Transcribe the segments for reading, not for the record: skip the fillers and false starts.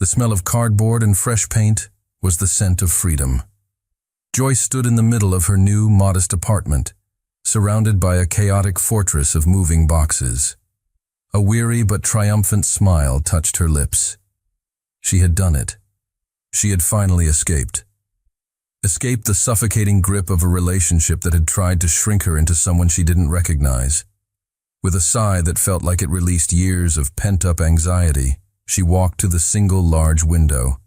The smell of cardboard and fresh paint was the scent of freedom. Joyce stood in the middle of her new, modest apartment, surrounded by a chaotic fortress of moving boxes. A weary but triumphant smile touched her lips. She had done it. She had finally escaped. Escaped the suffocating grip of a relationship that had tried to shrink her into someone she didn't recognize. With a sigh that felt like it released years of pent-up anxiety, she walked to the single large window.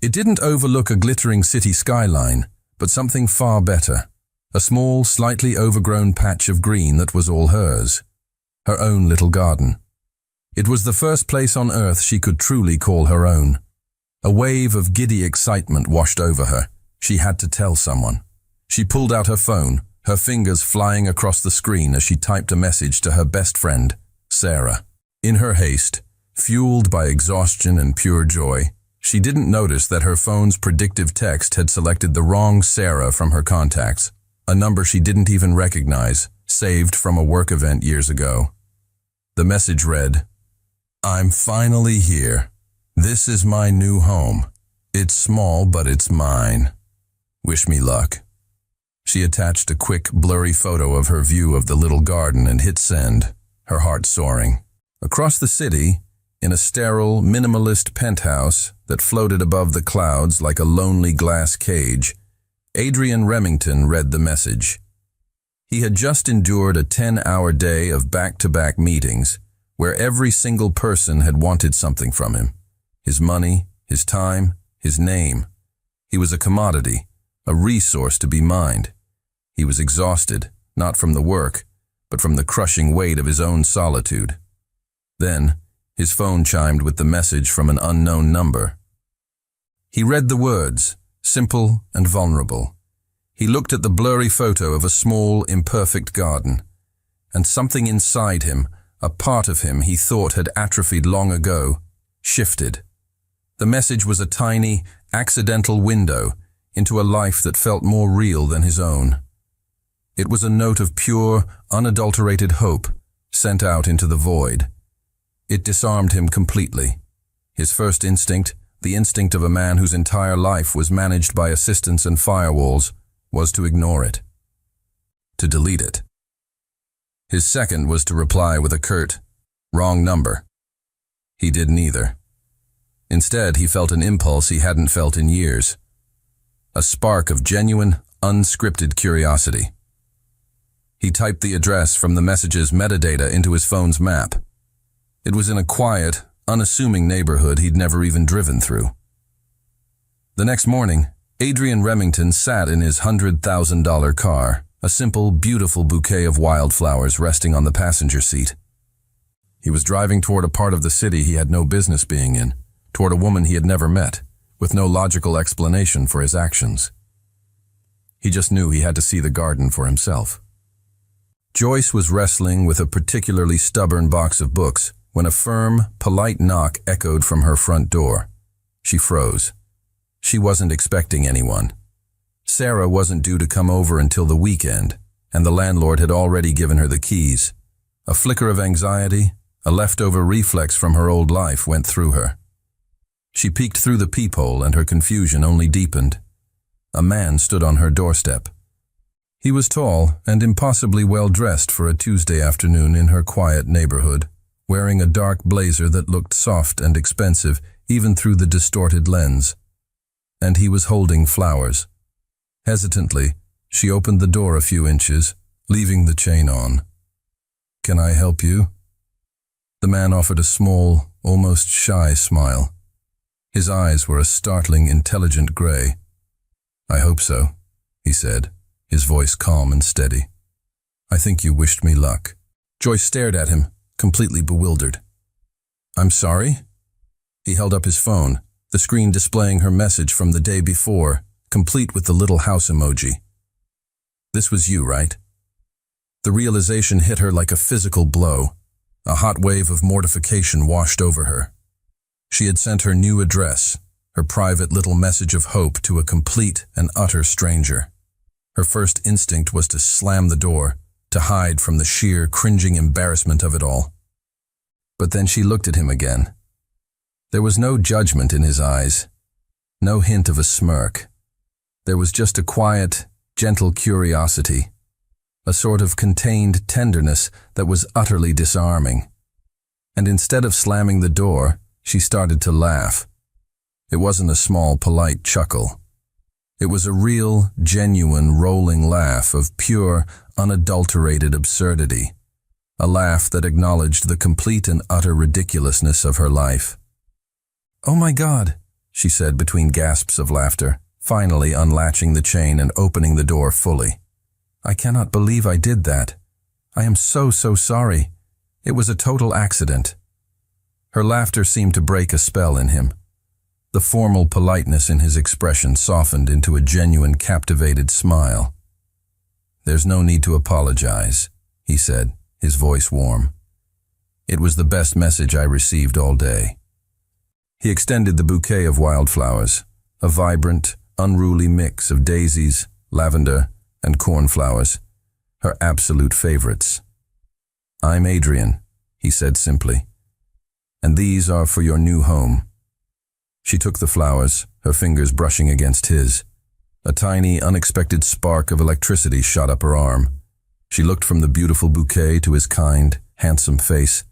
It didn't overlook a glittering city skyline, but something far better. A small, slightly overgrown patch of green that was all hers. Her own little garden. It was the first place on earth she could truly call her own. A wave of giddy excitement washed over her. She had to tell someone. She pulled out her phone, her fingers flying across the screen as she typed a message to her best friend, Sarah. In her haste, fueled by exhaustion and pure joy, she didn't notice that her phone's predictive text had selected the wrong Sarah from her contacts, a number she didn't even recognize, saved from a work event years ago. The message read, "I'm finally here. This is my new home. It's small, but it's mine. Wish me luck." She attached a quick, blurry photo of her view of the little garden and hit send, her heart soaring. Across the city, in a sterile, minimalist penthouse that floated above the clouds like a lonely glass cage, Adrian Remington read the message. He had just endured a 10-hour day of back-to-back meetings where every single person had wanted something from him. His money, his time, his name. He was a commodity, a resource to be mined. He was exhausted, not from the work, but from the crushing weight of his own solitude. Then, his phone chimed with the message from an unknown number. He read the words, simple and vulnerable. He looked at the blurry photo of a small, imperfect garden, and something inside him, a part of him he thought had atrophied long ago, shifted. The message was a tiny, accidental window into a life that felt more real than his own. It was a note of pure, unadulterated hope, sent out into the void. It disarmed him completely. His first instinct, the instinct of a man whose entire life was managed by assistants and firewalls, was to ignore it. To delete it. His second was to reply with a curt, "Wrong number." He did neither. Instead, he felt an impulse he hadn't felt in years. A spark of genuine, unscripted curiosity. He typed the address from the message's metadata into his phone's map. It was in a quiet, unassuming neighborhood he'd never even driven through. The next morning, Adrian Remington sat in his $100,000 car, a simple, beautiful bouquet of wildflowers resting on the passenger seat. He was driving toward a part of the city he had no business being in, toward a woman he had never met, with no logical explanation for his actions. He just knew he had to see the garden for himself. Joyce was wrestling with a particularly stubborn box of books when a firm, polite knock echoed from her front door. She froze. She wasn't expecting anyone. Sarah wasn't due to come over until the weekend, and the landlord had already given her the keys. A flicker of anxiety, a leftover reflex from her old life, went through her. She peeked through the peephole and her confusion only deepened. A man stood on her doorstep. He was tall and impossibly well-dressed for a Tuesday afternoon in her quiet neighborhood, wearing a dark blazer that looked soft and expensive even through the distorted lens. And he was holding flowers. Hesitantly, she opened the door a few inches, leaving the chain on. "Can I help you?" The man offered a small, almost shy smile. His eyes were a startling, intelligent gray. "I hope so," he said, his voice calm and steady. "I think you wished me luck." Joyce stared at him, completely bewildered. "I'm sorry?" He held up his phone, the screen displaying her message from the day before, complete with the little house emoji. "This was you, right?" The realization hit her like a physical blow. A hot wave of mortification washed over her. She had sent her new address, her private little message of hope, to a complete and utter stranger. Her first instinct was to slam the door, to hide from the sheer, cringing embarrassment of it all. But then she looked at him again. There was no judgment in his eyes, no hint of a smirk. There was just a quiet, gentle curiosity, a sort of contained tenderness that was utterly disarming. And instead of slamming the door, she started to laugh. It wasn't a small, polite chuckle. It was a real, genuine, rolling laugh of pure, unadulterated absurdity. A laugh that acknowledged the complete and utter ridiculousness of her life. "Oh my God," she said between gasps of laughter, finally unlatching the chain and opening the door fully. "I cannot believe I did that. I am so sorry. It was a total accident." Her laughter seemed to break a spell in him. The formal politeness in his expression softened into a genuine, captivated smile. "There's no need to apologize," he said, his voice warm. "It was the best message I received all day." He extended the bouquet of wildflowers, a vibrant, unruly mix of daisies, lavender, and cornflowers, her absolute favorites. "I'm Adrian," he said simply, "and these are for your new home." She took the flowers, her fingers brushing against his. A tiny, unexpected spark of electricity shot up her arm. She looked from the beautiful bouquet to his kind, handsome face,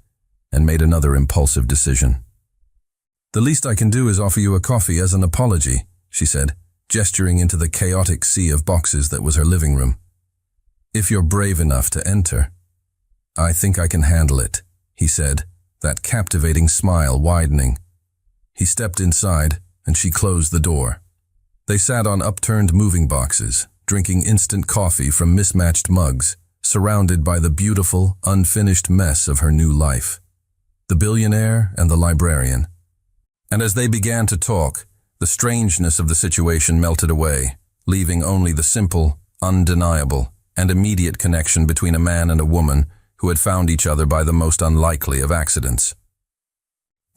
and made another impulsive decision. "The least I can do is offer you a coffee as an apology," she said, gesturing into the chaotic sea of boxes that was her living room. "If you're brave enough to enter." "I think I can handle it," he said, that captivating smile widening. He stepped inside, and she closed the door. They sat on upturned moving boxes, drinking instant coffee from mismatched mugs, surrounded by the beautiful, unfinished mess of her new life. The billionaire and the librarian. And as they began to talk, the strangeness of the situation melted away, leaving only the simple, undeniable, and immediate connection between a man and a woman who had found each other by the most unlikely of accidents.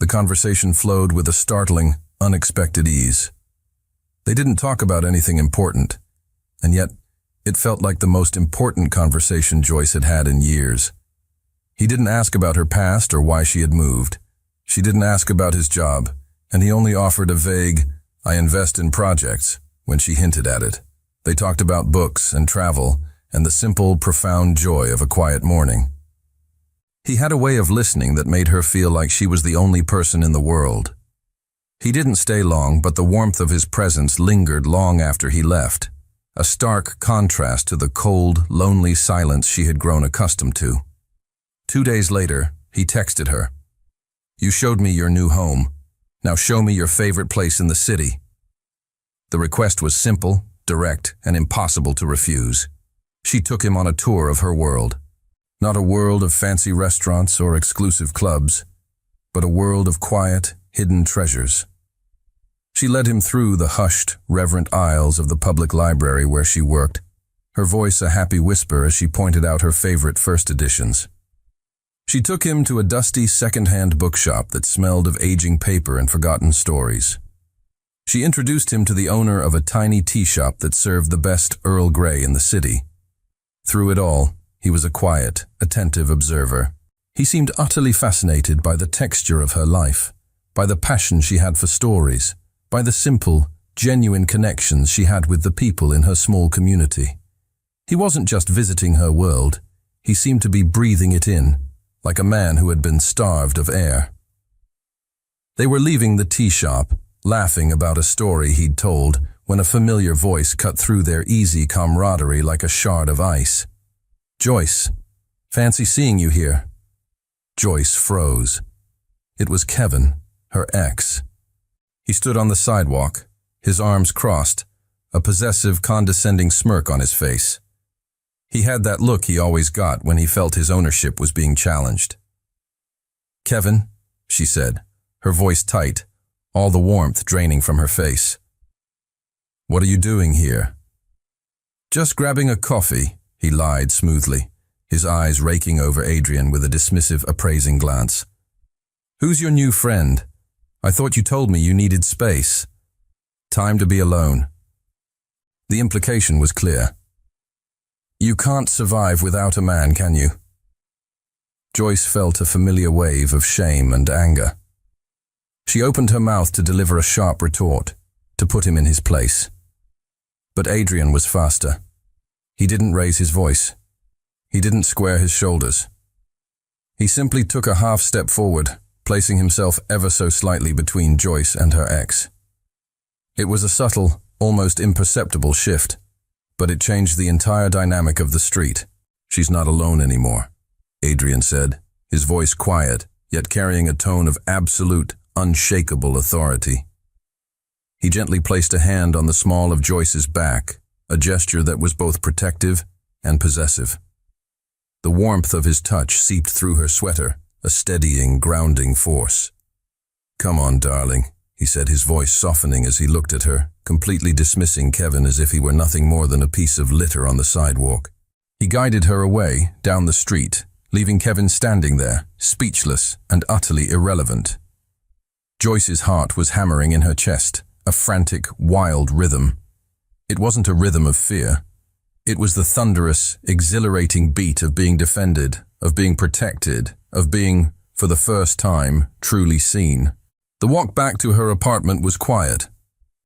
The conversation flowed with a startling, unexpected ease. They didn't talk about anything important, and yet it felt like the most important conversation Joyce had had in years. He didn't ask about her past or why she had moved. She didn't ask about his job, and he only offered a vague, "I invest in projects," when she hinted at it. They talked about books and travel and the simple, profound joy of a quiet morning. He had a way of listening that made her feel like she was the only person in the world. He didn't stay long, but the warmth of his presence lingered long after he left, a stark contrast to the cold, lonely silence she had grown accustomed to. 2 days later, he texted her. "You showed me your new home. Now show me your favorite place in the city." The request was simple, direct, and impossible to refuse. She took him on a tour of her world. Not a world of fancy restaurants or exclusive clubs, but a world of quiet, hidden treasures. She led him through the hushed, reverent aisles of the public library where she worked, her voice a happy whisper as she pointed out her favorite first editions. She took him to a dusty second-hand bookshop that smelled of aging paper and forgotten stories. She introduced him to the owner of a tiny tea shop that served the best Earl Grey in the city. Through it all, he was a quiet, attentive observer. He seemed utterly fascinated by the texture of her life, by the passion she had for stories, by the simple, genuine connections she had with the people in her small community. He wasn't just visiting her world, he seemed to be breathing it in, like a man who had been starved of air. They were leaving the tea shop, laughing about a story he'd told, when a familiar voice cut through their easy camaraderie like a shard of ice. "Joyce, fancy seeing you here." Joyce froze. It was Kevin, her ex. He stood on the sidewalk, his arms crossed, a possessive, condescending smirk on his face. He had that look he always got when he felt his ownership was being challenged. "Kevin," she said, her voice tight, all the warmth draining from her face. "What are you doing here?" "Just grabbing a coffee," he lied smoothly, his eyes raking over Adrian with a dismissive, appraising glance. "Who's your new friend? I thought you told me you needed space." "Time to be alone." The implication was clear. "You can't survive without a man, can you?" Joyce felt a familiar wave of shame and anger. She opened her mouth to deliver a sharp retort, to put him in his place. But Adrian was faster. He didn't raise his voice. He didn't square his shoulders. He simply took a half step forward, placing himself ever so slightly between Joyce and her ex. It was a subtle, almost imperceptible shift, but it changed the entire dynamic of the street. "She's not alone anymore," Adrian said, his voice quiet, yet carrying a tone of absolute, unshakable authority. He gently placed a hand on the small of Joyce's back, a gesture that was both protective and possessive. The warmth of his touch seeped through her sweater, a steadying, grounding force. "Come on, darling," he said, his voice softening as he looked at her, completely dismissing Kevin as if he were nothing more than a piece of litter on the sidewalk. He guided her away, down the street, leaving Kevin standing there, speechless and utterly irrelevant. Joyce's heart was hammering in her chest, a frantic, wild rhythm. It wasn't a rhythm of fear. It was the thunderous, exhilarating beat of being defended, of being protected, of being, for the first time, truly seen. The walk back to her apartment was quiet,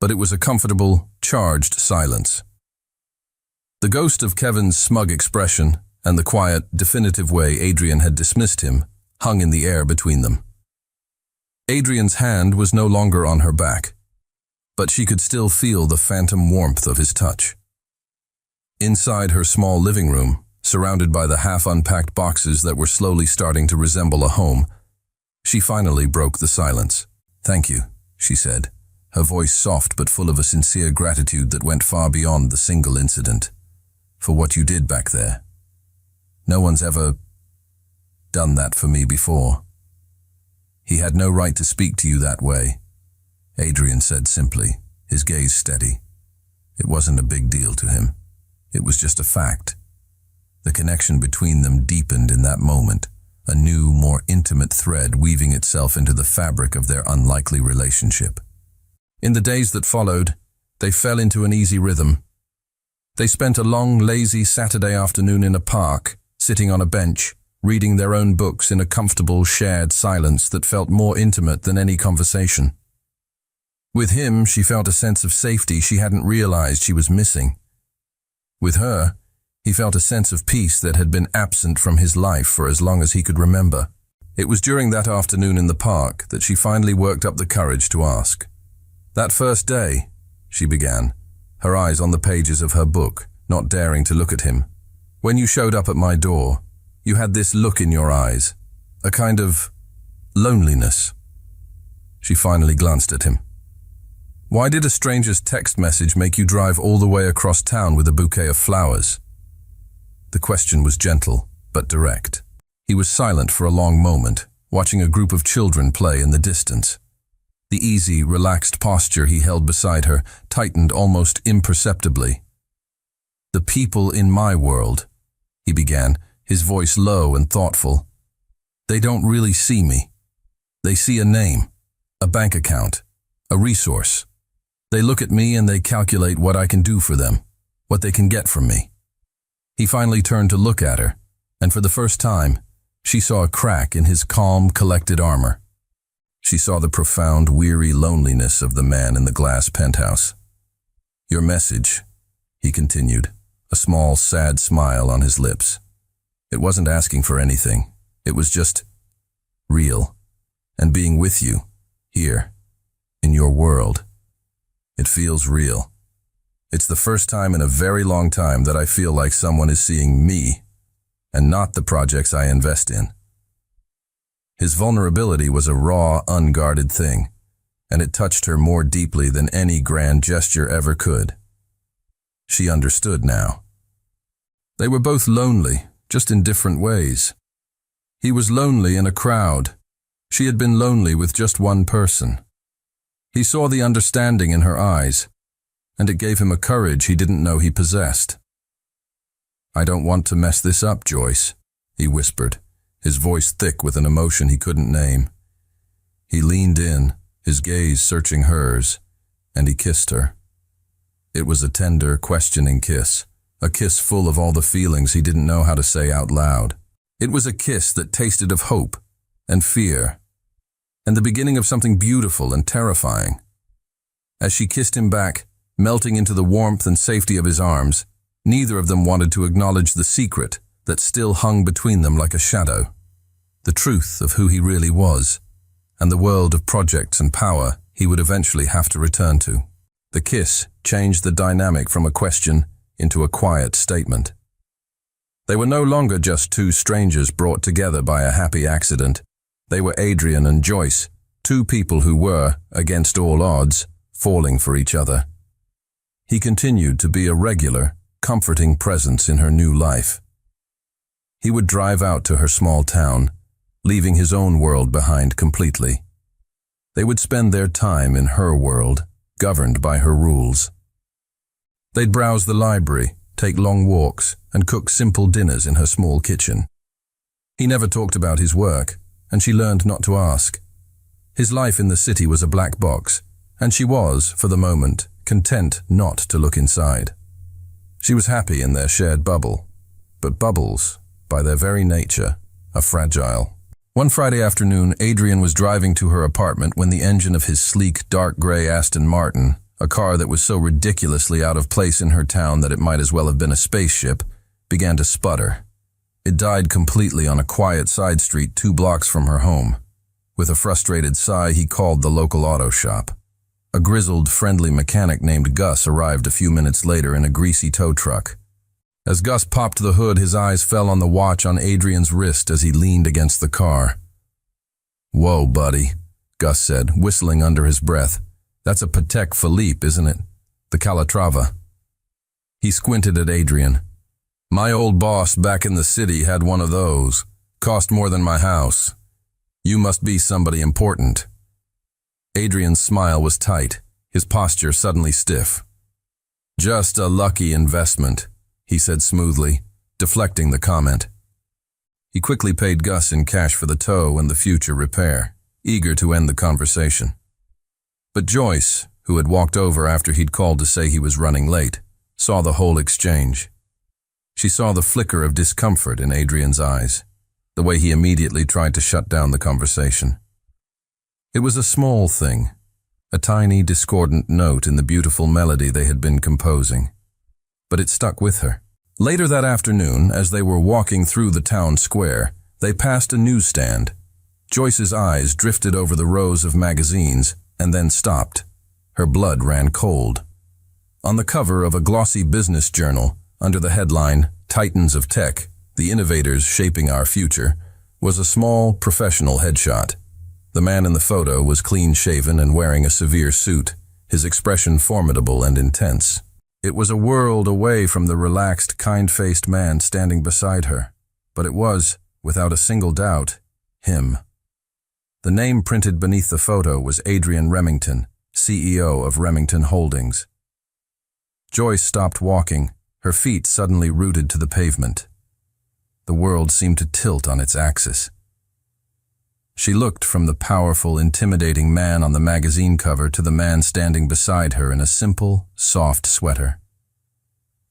but it was a comfortable, charged silence. The ghost of Kevin's smug expression and the quiet, definitive way Adrian had dismissed him hung in the air between them. Adrian's hand was no longer on her back, but she could still feel the phantom warmth of his touch. Inside her small living room, surrounded by the half-unpacked boxes that were slowly starting to resemble a home, she finally broke the silence. "Thank you," she said, her voice soft but full of a sincere gratitude that went far beyond the single incident, "for what you did back there. No one's ever done that for me before." "He had no right to speak to you that way," Adrian said simply, his gaze steady. It wasn't a big deal to him. It was just a fact. The connection between them deepened in that moment, a new, more intimate thread weaving itself into the fabric of their unlikely relationship. In the days that followed, they fell into an easy rhythm. They spent a long, lazy Saturday afternoon in a park, sitting on a bench, reading their own books in a comfortable, shared silence that felt more intimate than any conversation. With him, she felt a sense of safety she hadn't realized she was missing. With her, he felt a sense of peace that had been absent from his life for as long as he could remember. It was during that afternoon in the park that she finally worked up the courage to ask. "That first day," she began, her eyes on the pages of her book, not daring to look at him. "When you showed up at my door, you had this look in your eyes, a kind of loneliness." She finally glanced at him. "Why did a stranger's text message make you drive all the way across town with a bouquet of flowers?" The question was gentle, but direct. He was silent for a long moment, watching a group of children play in the distance. The easy, relaxed posture he held beside her tightened almost imperceptibly. "The people in my world," he began, his voice low and thoughtful, "they don't really see me. They see a name, a bank account, a resource. They look at me and they calculate what I can do for them, what they can get from me." He finally turned to look at her, and for the first time, she saw a crack in his calm, collected armor. She saw the profound, weary loneliness of the man in the glass penthouse. "Your message," he continued, a small, sad smile on his lips. "It wasn't asking for anything. It was just real. And being with you, here, in your world. It feels real. It's the first time in a very long time that I feel like someone is seeing me, and not the projects I invest in." His vulnerability was a raw, unguarded thing, and it touched her more deeply than any grand gesture ever could. She understood now. They were both lonely, just in different ways. He was lonely in a crowd. She had been lonely with just one person. He saw the understanding in her eyes, and it gave him a courage he didn't know he possessed. "I don't want to mess this up, Joyce," he whispered, his voice thick with an emotion he couldn't name. He leaned in, his gaze searching hers, and he kissed her. It was a tender, questioning kiss, a kiss full of all the feelings he didn't know how to say out loud. It was a kiss that tasted of hope and fear and the beginning of something beautiful and terrifying. As she kissed him back, melting into the warmth and safety of his arms, neither of them wanted to acknowledge the secret that still hung between them like a shadow, the truth of who he really was, and the world of projects and power he would eventually have to return to. The kiss changed the dynamic from a question into a quiet statement. They were no longer just two strangers brought together by a happy accident. They were Adrian and Joyce, two people who were, against all odds, falling for each other. He continued to be a regular, comforting presence in her new life. He would drive out to her small town, leaving his own world behind completely. They would spend their time in her world, governed by her rules. They'd browse the library, take long walks, and cook simple dinners in her small kitchen. He never talked about his work, and she learned not to ask. His life in the city was a black box, and she was, for the moment, content not to look inside. She was happy in their shared bubble, but bubbles, by their very nature, are fragile. One Friday afternoon, Adrian was driving to her apartment when the engine of his sleek, dark gray Aston Martin, a car that was so ridiculously out of place in her town that it might as well have been a spaceship, began to sputter. It died completely on a quiet side street 2 blocks from her home. With a frustrated sigh, he called the local auto shop. A grizzled, friendly mechanic named Gus arrived a few minutes later in a greasy tow truck. As Gus popped the hood, his eyes fell on the watch on Adrian's wrist as he leaned against the car. "Whoa, buddy," Gus said, whistling under his breath. "That's a Patek Philippe, isn't it? The Calatrava." He squinted at Adrian. "My old boss back in the city had one of those. Cost more than my house. You must be somebody important." Adrian's smile was tight, his posture suddenly stiff. "Just a lucky investment," he said smoothly, deflecting the comment. He quickly paid Gus in cash for the tow and the future repair, eager to end the conversation. But Joyce, who had walked over after he'd called to say he was running late, saw the whole exchange. She saw the flicker of discomfort in Adrian's eyes, the way he immediately tried to shut down the conversation. It was a small thing, a tiny discordant note in the beautiful melody they had been composing. But it stuck with her. Later that afternoon, as they were walking through the town square, they passed a newsstand. Joyce's eyes drifted over the rows of magazines and then stopped. Her blood ran cold. On the cover of a glossy business journal, under the headline, "Titans of Tech, the Innovators Shaping Our Future," was a small, professional headshot. The man in the photo was clean-shaven and wearing a severe suit, his expression formidable and intense. It was a world away from the relaxed, kind-faced man standing beside her, but it was, without a single doubt, him. The name printed beneath the photo was Adrian Remington, CEO of Remington Holdings. Joyce stopped walking, her feet suddenly rooted to the pavement. The world seemed to tilt on its axis. She looked from the powerful, intimidating man on the magazine cover to the man standing beside her in a simple, soft sweater.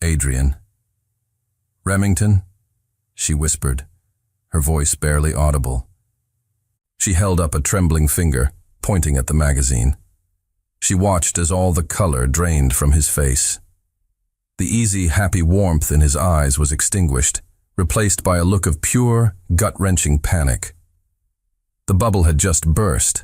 "Adrian." "Remington?" she whispered, her voice barely audible. She held up a trembling finger, pointing at the magazine. She watched as all the color drained from his face. The easy, happy warmth in his eyes was extinguished, replaced by a look of pure, gut-wrenching panic. The bubble had just burst.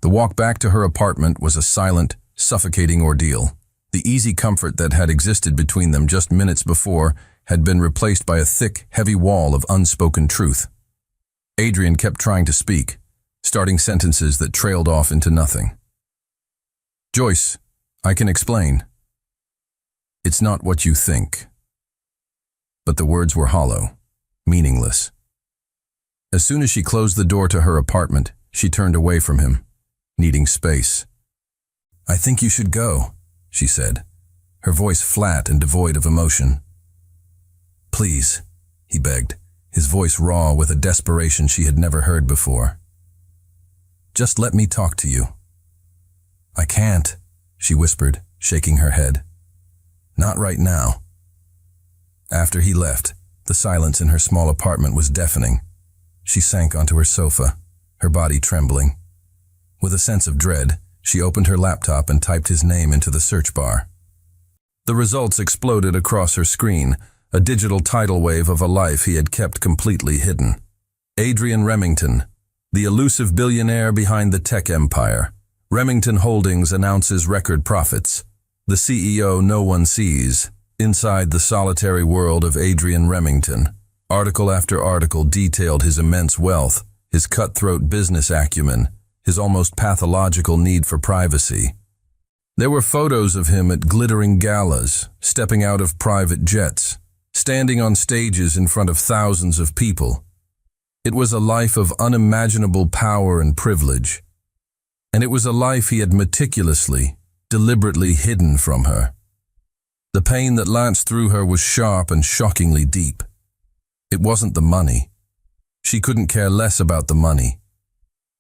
The walk back to her apartment was a silent, suffocating ordeal. The easy comfort that had existed between them just minutes before had been replaced by a thick, heavy wall of unspoken truth. Adrian kept trying to speak, starting sentences that trailed off into nothing. "Joyce, I can explain. It's not what you think." But the words were hollow, meaningless. As soon as she closed the door to her apartment, she turned away from him, needing space. "I think you should go," she said, her voice flat and devoid of emotion. "Please," he begged, his voice raw with a desperation she had never heard before. "Just let me talk to you." "I can't," she whispered, shaking her head. "Not right now." After he left, the silence in her small apartment was deafening. She sank onto her sofa, her body trembling. With a sense of dread, she opened her laptop and typed his name into the search bar. The results exploded across her screen, a digital tidal wave of a life he had kept completely hidden. Adrian Remington, the elusive billionaire behind the tech empire. Remington Holdings announces record profits. The CEO no one sees. Inside the solitary world of Adrian Remington, article after article detailed his immense wealth, his cutthroat business acumen, his almost pathological need for privacy. There were photos of him at glittering galas, stepping out of private jets, standing on stages in front of thousands of people. It was a life of unimaginable power and privilege. And it was a life he had meticulously, deliberately hidden from her. The pain that lanced through her was sharp and shockingly deep. It wasn't the money. She couldn't care less about the money.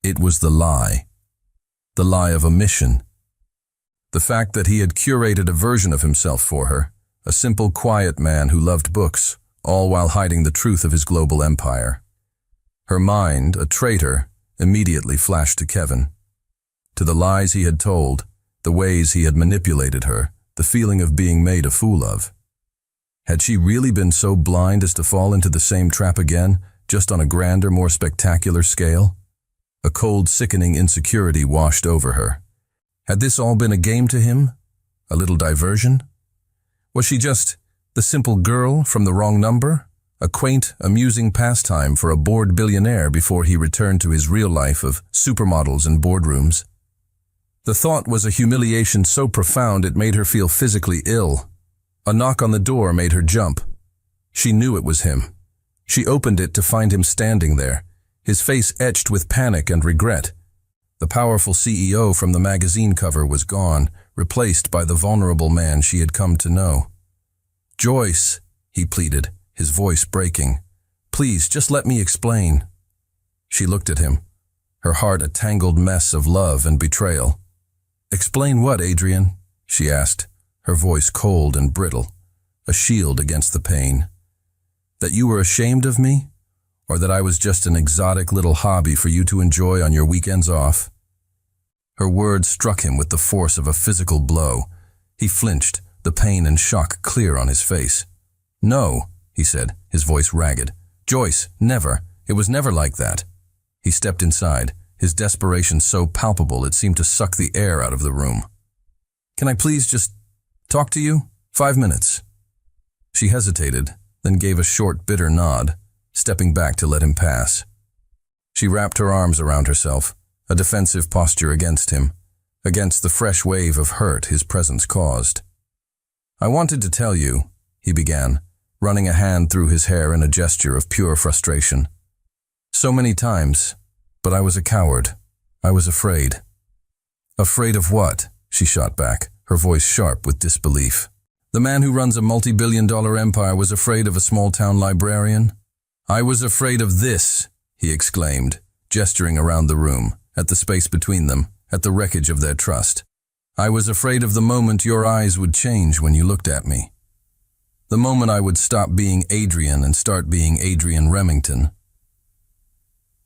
It was the lie. The lie of omission. The fact that he had curated a version of himself for her, a simple, quiet man who loved books, all while hiding the truth of his global empire. Her mind, a traitor, immediately flashed to Kevin. To the lies he had told, the ways he had manipulated her, the feeling of being made a fool of. Had she really been so blind as to fall into the same trap again, just on a grander, more spectacular scale? A cold, sickening insecurity washed over her. Had this all been a game to him? A little diversion? Was she just the simple girl from the wrong number? A quaint, amusing pastime for a bored billionaire before he returned to his real life of supermodels and boardrooms? The thought was a humiliation so profound it made her feel physically ill. A knock on the door made her jump. She knew it was him. She opened it to find him standing there, his face etched with panic and regret. The powerful CEO from the magazine cover was gone, replaced by the vulnerable man she had come to know. "Joyce," he pleaded, his voice breaking. "Please, just let me explain." She looked at him, her heart a tangled mess of love and betrayal. "Explain what, Adrian?" she asked, her voice cold and brittle, a shield against the pain. "That you were ashamed of me? Or that I was just an exotic little hobby for you to enjoy on your weekends off?" Her words struck him with the force of a physical blow. He flinched, the pain and shock clear on his face. "No," he said, his voice ragged. "Joyce, never. It was never like that." He stepped inside, his desperation so palpable it seemed to suck the air out of the room. "Can I please just talk to you? 5 minutes." She hesitated, then gave a short, bitter nod, stepping back to let him pass. She wrapped her arms around herself, a defensive posture against him, against the fresh wave of hurt his presence caused. "I wanted to tell you," he began, running a hand through his hair in a gesture of pure frustration. "So many times, but I was a coward. I was afraid." "Afraid of what?" she shot back, her voice sharp with disbelief. "The man who runs a multi-billion-dollar empire was afraid of a small-town librarian?" "I was afraid of this," he exclaimed, gesturing around the room, at the space between them, at the wreckage of their trust. "I was afraid of the moment your eyes would change when you looked at me. The moment I would stop being Adrian and start being Adrian Remington.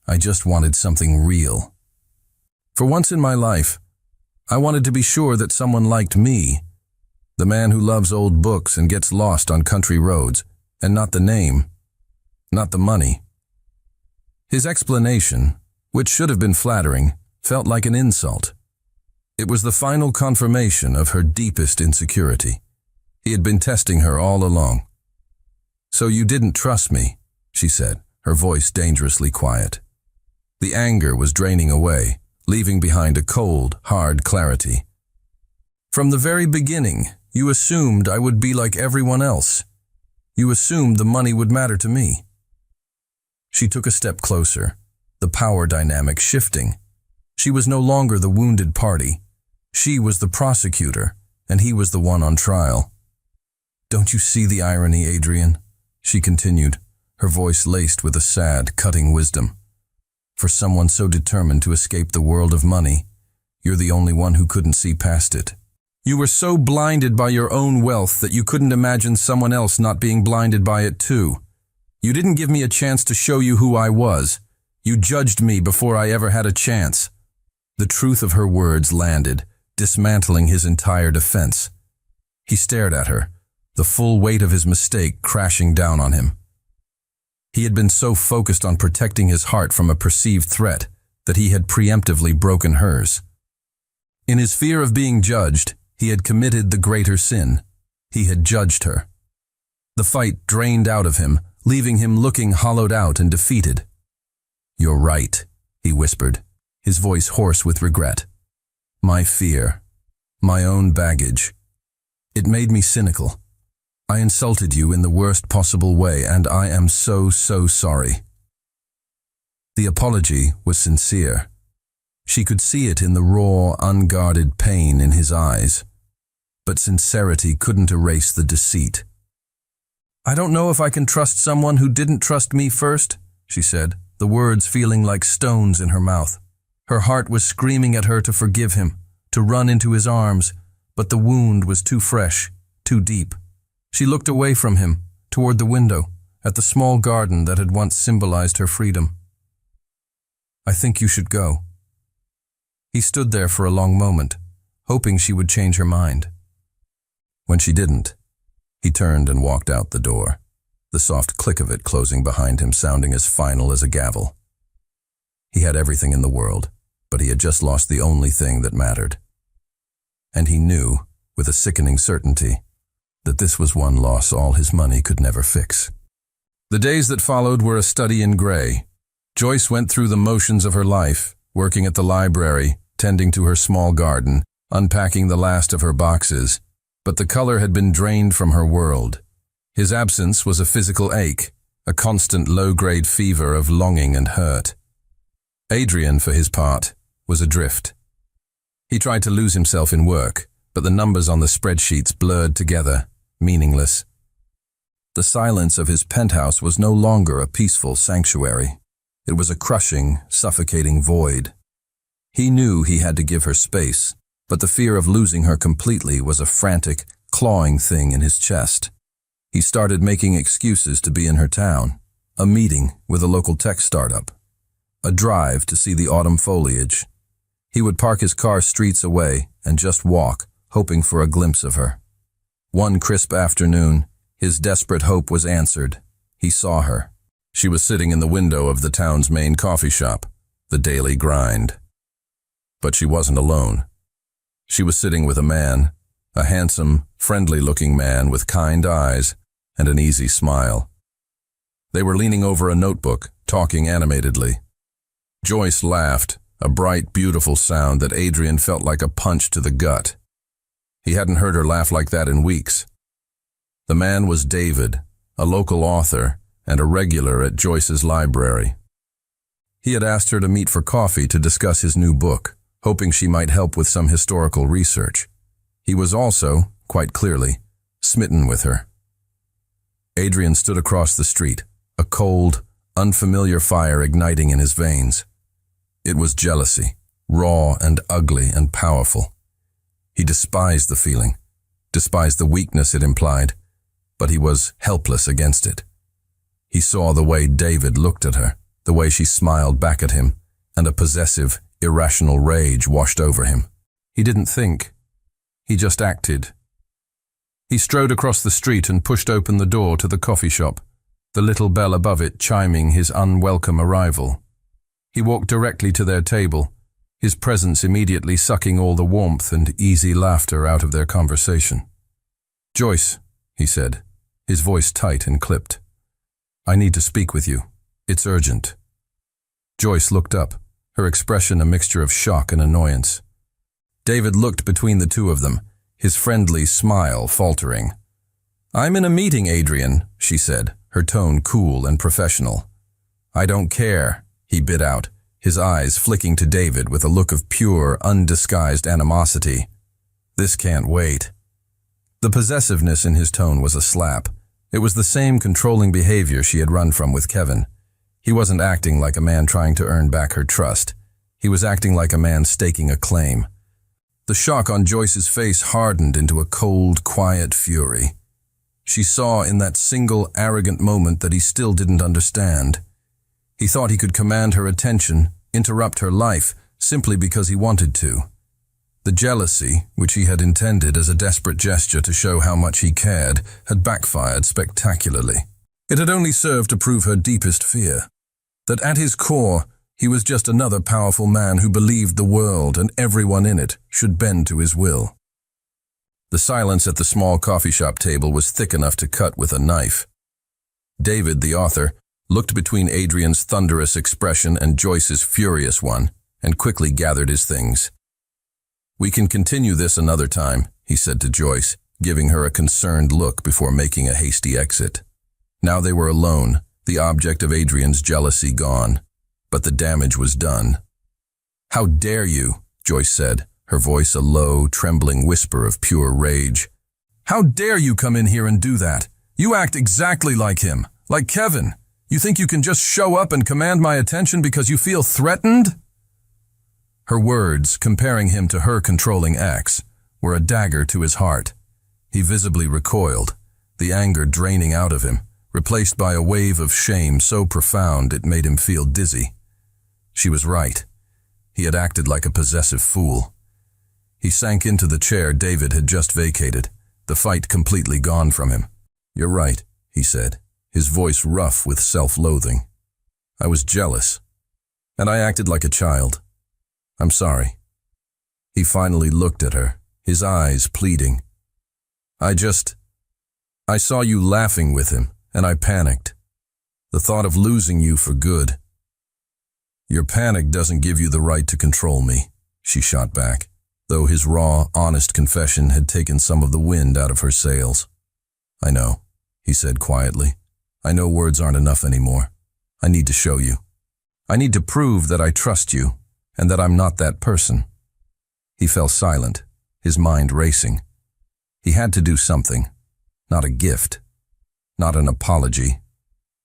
I just wanted something real. For once in my life, I wanted to be sure that someone liked me, the man who loves old books and gets lost on country roads, and not the name, not the money." His explanation, which should have been flattering, felt like an insult. It was the final confirmation of her deepest insecurity. He had been testing her all along. "So you didn't trust me," she said, her voice dangerously quiet. The anger was draining away, leaving behind a cold, hard clarity. "From the very beginning, you assumed I would be like everyone else. You assumed the money would matter to me." She took a step closer, the power dynamic shifting. She was no longer the wounded party. She was the prosecutor, and he was the one on trial. "Don't you see the irony, Adrian?" she continued, her voice laced with a sad, cutting wisdom. "For someone so determined to escape the world of money, you're the only one who couldn't see past it. You were so blinded by your own wealth that you couldn't imagine someone else not being blinded by it too. You didn't give me a chance to show you who I was. You judged me before I ever had a chance." The truth of her words landed, dismantling his entire defense. He stared at her, the full weight of his mistake crashing down on him. He had been so focused on protecting his heart from a perceived threat that he had preemptively broken hers. In his fear of being judged, he had committed the greater sin. He had judged her. The fight drained out of him, leaving him looking hollowed out and defeated. "You're right," he whispered, his voice hoarse with regret. "My fear. My own baggage. It made me cynical. I insulted you in the worst possible way, and I am so sorry." The apology was sincere. She could see it in the raw, unguarded pain in his eyes. But sincerity couldn't erase the deceit. "I don't know if I can trust someone who didn't trust me first," she said, the words feeling like stones in her mouth. Her heart was screaming at her to forgive him, to run into his arms, but the wound was too fresh, too deep. She looked away from him, toward the window, at the small garden that had once symbolized her freedom. "I think you should go." He stood there for a long moment, hoping she would change her mind. When she didn't, he turned and walked out the door, the soft click of it closing behind him sounding as final as a gavel. He had everything in the world, but he had just lost the only thing that mattered. And he knew, with a sickening certainty, that this was one loss all his money could never fix. The days that followed were a study in gray. Joyce went through the motions of her life, working at the library, tending to her small garden, unpacking the last of her boxes, but the color had been drained from her world. His absence was a physical ache, a constant low-grade fever of longing and hurt. Adrian, for his part, was adrift. He tried to lose himself in work, but the numbers on the spreadsheets blurred together, meaningless. The silence of his penthouse was no longer a peaceful sanctuary. It was a crushing, suffocating void. He knew he had to give her space, but the fear of losing her completely was a frantic, clawing thing in his chest. He started making excuses to be in her town, a meeting with a local tech startup, a drive to see the autumn foliage. He would park his car streets away and just walk, hoping for a glimpse of her. One crisp afternoon, his desperate hope was answered. He saw her. She was sitting in the window of the town's main coffee shop, the Daily Grind. But she wasn't alone. She was sitting with a man, a handsome, friendly-looking man with kind eyes and an easy smile. They were leaning over a notebook, talking animatedly. Joyce laughed, a bright, beautiful sound that Adrian felt like a punch to the gut. He hadn't heard her laugh like that in weeks. The man was David, a local author and a regular at Joyce's library. He had asked her to meet for coffee to discuss his new book, hoping she might help with some historical research. He was also, quite clearly, smitten with her. Adrian stood across the street, a cold, unfamiliar fire igniting in his veins. It was jealousy, raw and ugly and powerful. He despised the feeling, despised the weakness it implied, but he was helpless against it. He saw the way David looked at her, the way she smiled back at him, and a possessive, irrational rage washed over him. He didn't think. He just acted. He strode across the street and pushed open the door to the coffee shop, the little bell above it chiming his unwelcome arrival. He walked directly to their table, his presence immediately sucking all the warmth and easy laughter out of their conversation. "Joyce," he said, his voice tight and clipped. "I need to speak with you. It's urgent." Joyce looked up, her expression a mixture of shock and annoyance. David looked between the two of them, his friendly smile faltering. "I'm in a meeting, Adrian," she said, her tone cool and professional. "I don't care," he bit out, his eyes flicking to David with a look of pure, undisguised animosity. "This can't wait." The possessiveness in his tone was a slap. It was the same controlling behavior she had run from with Kevin. He wasn't acting like a man trying to earn back her trust. He was acting like a man staking a claim. The shock on Joyce's face hardened into a cold, quiet fury. She saw in that single, arrogant moment that he still didn't understand. He thought he could command her attention, interrupt her life, simply because he wanted to. The jealousy, which he had intended as a desperate gesture to show how much he cared, had backfired spectacularly. It had only served to prove her deepest fear, that at his core, he was just another powerful man who believed the world and everyone in it should bend to his will. The silence at the small coffee shop table was thick enough to cut with a knife. David, the author, looked between Adrian's thunderous expression and Joyce's furious one, and quickly gathered his things. "We can continue this another time," he said to Joyce, giving her a concerned look before making a hasty exit. Now they were alone, the object of Adrian's jealousy gone, but the damage was done. "How dare you?" Joyce said, her voice a low, trembling whisper of pure rage. "How dare you come in here and do that? You act exactly like him, like Kevin. You think you can just show up and command my attention because you feel threatened?" Her words, comparing him to her controlling ex, were a dagger to his heart. He visibly recoiled, the anger draining out of him, replaced by a wave of shame so profound it made him feel dizzy. She was right. He had acted like a possessive fool. He sank into the chair David had just vacated, the fight completely gone from him. "You're right," he said, his voice rough with self-loathing. "I was jealous, and I acted like a child. I'm sorry." He finally looked at her, his eyes pleading. I saw you laughing with him, and I panicked. The thought of losing you for good." "Your panic doesn't give you the right to control me," she shot back, though his raw, honest confession had taken some of the wind out of her sails. "I know," he said quietly. "I know words aren't enough anymore. I need to show you. I need to prove that I trust you, and that I'm not that person." He fell silent, his mind racing. He had to do something, not a gift, not an apology,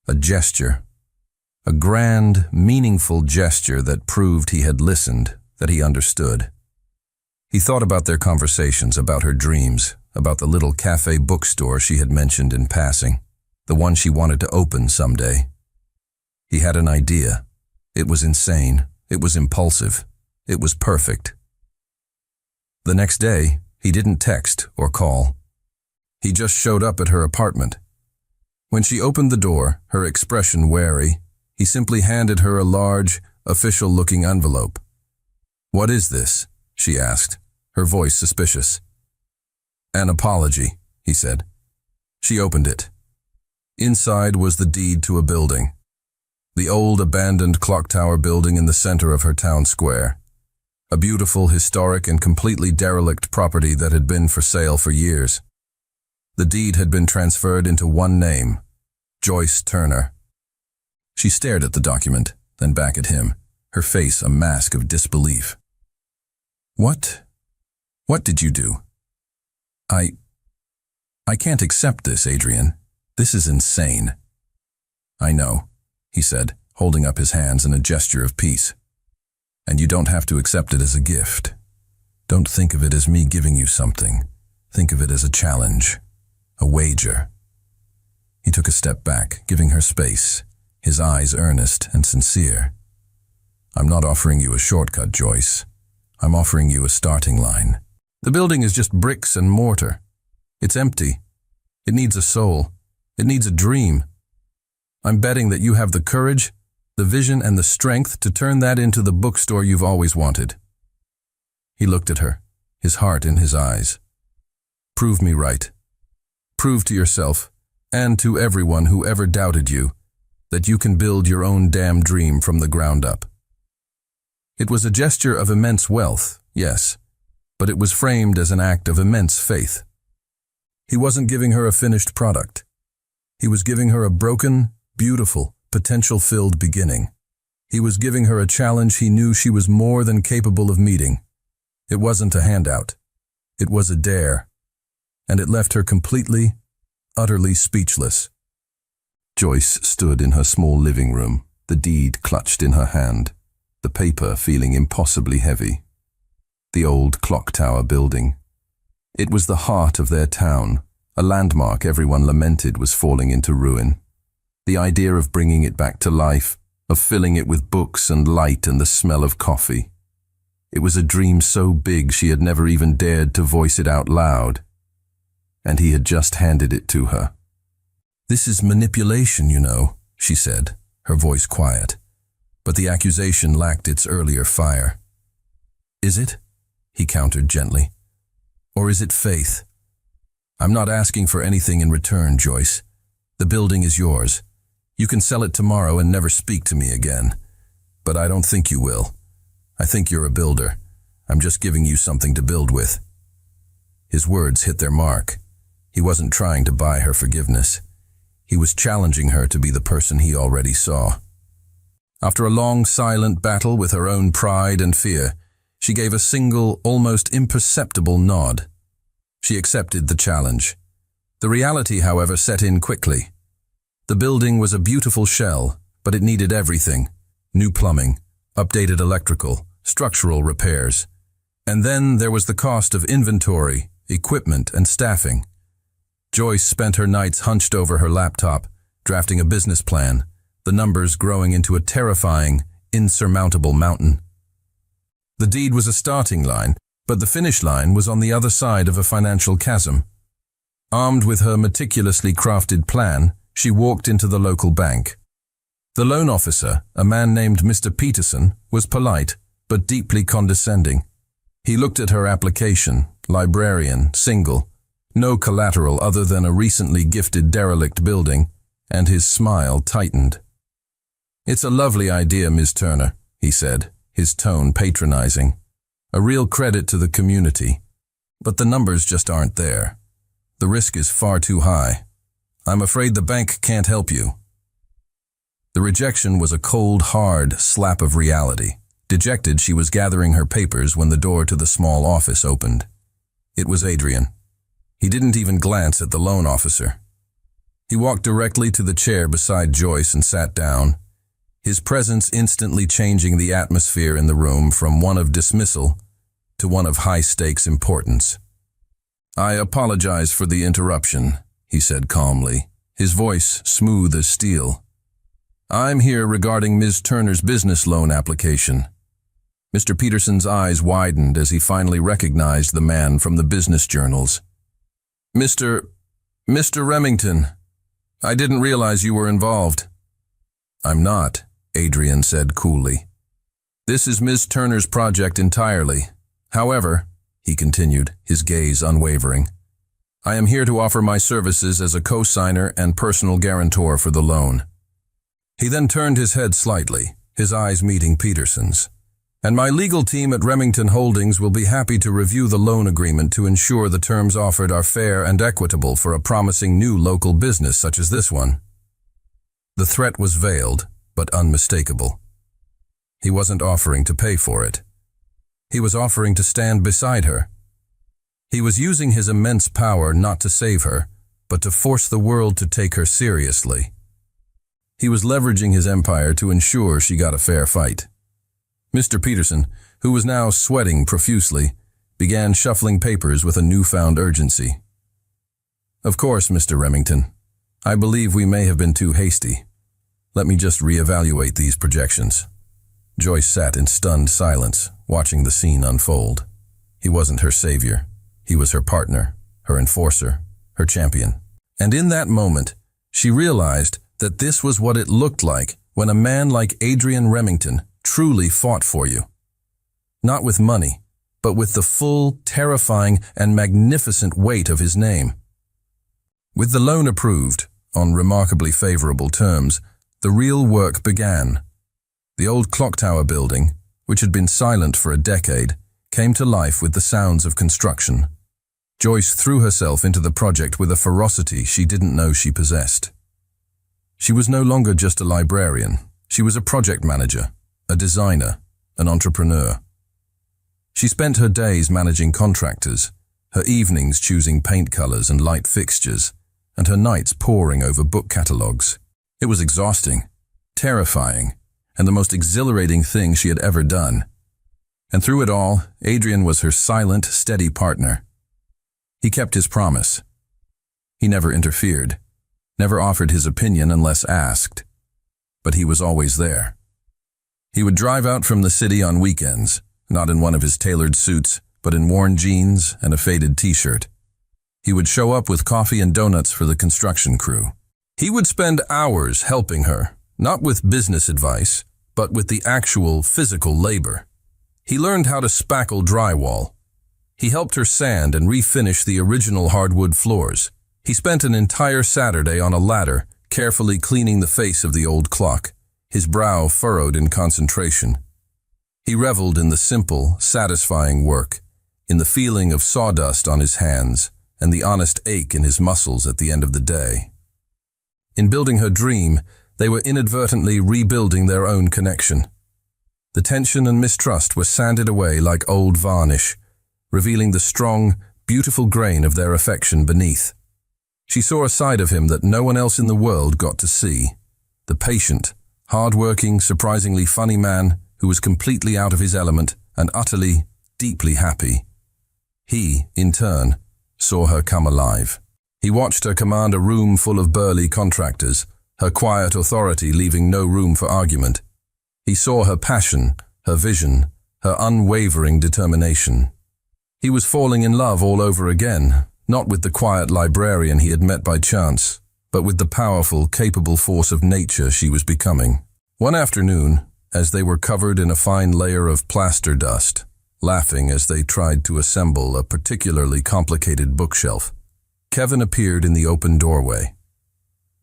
a gesture, a grand, meaningful gesture that proved he had listened, that he understood. He thought about their conversations, about her dreams, about the little cafe bookstore she had mentioned in passing, the one she wanted to open someday. He had an idea. It was insane. It was impulsive. It was perfect. The next day, he didn't text or call. He just showed up at her apartment. When she opened the door, her expression wary, he simply handed her a large, official-looking envelope. "What is this?" she asked, her voice suspicious. "An apology," he said. She opened it. Inside was the deed to a building. The old abandoned clock tower building in the center of her town square. A beautiful, historic, and completely derelict property that had been for sale for years. The deed had been transferred into one name, Joyce Turner. She stared at the document, then back at him, her face a mask of disbelief. What did you do?" I can't accept this, Adrian. This is insane." "I know," he said, holding up his hands in a gesture of peace. "And you don't have to accept it as a gift. Don't think of it as me giving you something. Think of it as a challenge, a wager." He took a step back, giving her space, his eyes earnest and sincere. "I'm not offering you a shortcut, Joyce. I'm offering you a starting line. The building is just bricks and mortar. It's empty. It needs a soul. It needs a dream. I'm betting that you have the courage, the vision, and the strength to turn that into the bookstore you've always wanted." He looked at her, his heart in his eyes. "Prove me right. Prove to yourself, and to everyone who ever doubted you, that you can build your own damn dream from the ground up." It was a gesture of immense wealth, yes, but it was framed as an act of immense faith. He wasn't giving her a finished product. He was giving her a broken, beautiful, potential-filled beginning. He was giving her a challenge he knew she was more than capable of meeting. It wasn't a handout. It was a dare. And it left her completely, utterly speechless. Joyce stood in her small living room, the deed clutched in her hand, the paper feeling impossibly heavy. The old clock tower building. It was the heart of their town, a landmark everyone lamented was falling into ruin. The idea of bringing it back to life, of filling it with books and light and the smell of coffee. It was a dream so big she had never even dared to voice it out loud. And he had just handed it to her. "This is manipulation, you know," she said, her voice quiet. But the accusation lacked its earlier fire. "Is it?" he countered gently. "Or is it faith? I'm not asking for anything in return, Joyce. The building is yours. You can sell it tomorrow and never speak to me again. But I don't think you will. I think you're a builder. I'm just giving you something to build with." His words hit their mark. He wasn't trying to buy her forgiveness. He was challenging her to be the person he already saw. After a long, silent battle with her own pride and fear, she gave a single, almost imperceptible nod. She accepted the challenge. The reality, however, set in quickly. The building was a beautiful shell, but it needed everything. New plumbing, updated electrical, structural repairs. And then there was the cost of inventory, equipment, and staffing. Joyce spent her nights hunched over her laptop, drafting a business plan, the numbers growing into a terrifying, insurmountable mountain. The deed was a starting line, but the finish line was on the other side of a financial chasm. Armed with her meticulously crafted plan, she walked into the local bank. The loan officer, a man named Mr. Peterson, was polite, but deeply condescending. He looked at her application, librarian, single, no collateral other than a recently gifted derelict building, and his smile tightened. "It's a lovely idea, Ms. Turner," he said, his tone patronizing. "A real credit to the community. But the numbers just aren't there. The risk is far too high. I'm afraid the bank can't help you." The rejection was a cold, hard slap of reality. Dejected, she was gathering her papers when the door to the small office opened. It was Adrian. He didn't even glance at the loan officer. He walked directly to the chair beside Joyce and sat down, his presence instantly changing the atmosphere in the room from one of dismissal to one of high-stakes importance. "I apologize for the interruption," he said calmly, his voice smooth as steel. "I'm here regarding Ms. Turner's business loan application." Mr. Peterson's eyes widened as he finally recognized the man from the business journals. Mr. Remington, I didn't realize you were involved." "I'm not," Adrian said coolly. "This is Ms. Turner's project entirely. However," he continued, his gaze unwavering, "I am here to offer my services as a co-signer and personal guarantor for the loan." He then turned his head slightly, his eyes meeting Peterson's. "And my legal team at Remington Holdings will be happy to review the loan agreement to ensure the terms offered are fair and equitable for a promising new local business such as this one." The threat was veiled, but unmistakable. He wasn't offering to pay for it. He was offering to stand beside her. He was using his immense power not to save her, but to force the world to take her seriously. He was leveraging his empire to ensure she got a fair fight. Mr. Peterson, who was now sweating profusely, began shuffling papers with a newfound urgency. "Of course, Mr. Remington. I believe we may have been too hasty. Let me just reevaluate these projections." Joyce sat in stunned silence, watching the scene unfold. He wasn't her savior. He was her partner, her enforcer, her champion. And in that moment, she realized that this was what it looked like when a man like Adrian Remington truly fought for you. Not with money, but with the full, terrifying, and magnificent weight of his name. With the loan approved, on remarkably favorable terms, the real work began. The old clock tower building, which had been silent for a decade, came to life with the sounds of construction. Joyce threw herself into the project with a ferocity she didn't know she possessed. She was no longer just a librarian. She was a project manager, a designer, an entrepreneur. She spent her days managing contractors, her evenings choosing paint colors and light fixtures, and her nights poring over book catalogs. It was exhausting, terrifying, and the most exhilarating thing she had ever done. And through it all, Adrian was her silent, steady partner. He kept his promise. He never interfered, never offered his opinion unless asked, but he was always there. He would drive out from the city on weekends, not in one of his tailored suits, but in worn jeans and a faded t-shirt. He would show up with coffee and donuts for the construction crew. He would spend hours helping her, not with business advice, but with the actual physical labor. He learned how to spackle drywall. He helped her sand and refinish the original hardwood floors. He spent an entire Saturday on a ladder, carefully cleaning the face of the old clock, his brow furrowed in concentration. He reveled in the simple, satisfying work, in the feeling of sawdust on his hands, and the honest ache in his muscles at the end of the day. In building her dream, they were inadvertently rebuilding their own connection. The tension and mistrust were sanded away like old varnish, revealing the strong, beautiful grain of their affection beneath. She saw a side of him that no one else in the world got to see. The patient, hard-working, surprisingly funny man who was completely out of his element and utterly, deeply happy. He, in turn, saw her come alive. He watched her command a room full of burly contractors, her quiet authority leaving no room for argument. He saw her passion, her vision, her unwavering determination. He was falling in love all over again, not with the quiet librarian he had met by chance, but with the powerful, capable force of nature she was becoming. One afternoon, as they were covered in a fine layer of plaster dust, laughing as they tried to assemble a particularly complicated bookshelf, Kevin appeared in the open doorway.